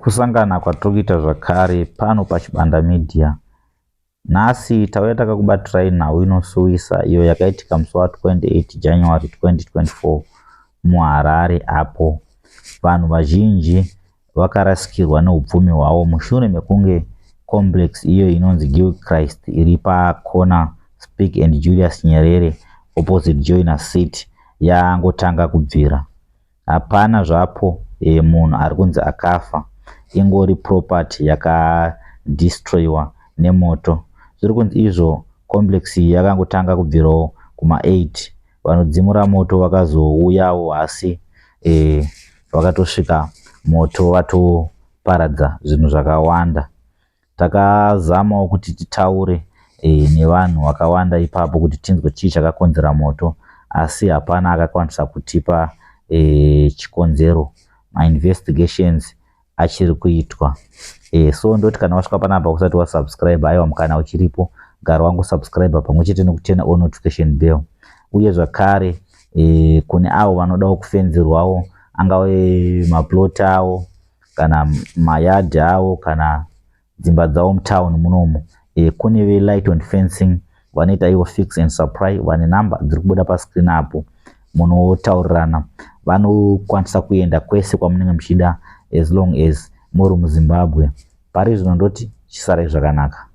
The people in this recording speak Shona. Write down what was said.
Kusangana kwatogita zvakare pano pachibanda media. Nhasi tauya takakubatirai nhau inosuwisa iyo yakaitika musi wa28 January 2024 muHarare, apo vanhu vazhinji vakarasikirwa neupfumi hwavo mushure mekunge complex iyo inonzi Give Christ iri pakona Speak and Julius Nyerere opposite Joiner City yangotanga kubvira. Hapana zvapo munhu ari kunzi akafa, ingori property yakadestroywa nemoto. Zviri kunzi izvo complex iyi yakangotanga kubvirawo kuma8 vanodzimura moto vakazouyawo, asi vakatosvika moto vatoparadza zvinhu zvakawanda. Takazamawo kuti titaure nevanhu vakawanda ipapo kuti tinzwe chii chakakonzera moto, asi hapana akakwanisa kutipa chikonzero. Investigations achiri kuitwa. So ndoti kana wasvika panapa usati wasubscribe, aiwa mukana uchiripo, gara wangu subscribe pamwe chete nekutena on notification bell. Uye zvakare kune avo vanodawo kufenzerwawo, angave maplot avo kana mayadhi avo kana dzimba dzavo mutown munomu, kune ve light on fencing vanoita ivo fix and supply, vane namba dziri kubuda pascreen apo, munotaurirana. Vanokwanisa kuenda kwese kwamunenge muchida as long as muri muZimbabwe. Pari zvino ndoti chisarai zvakanaka.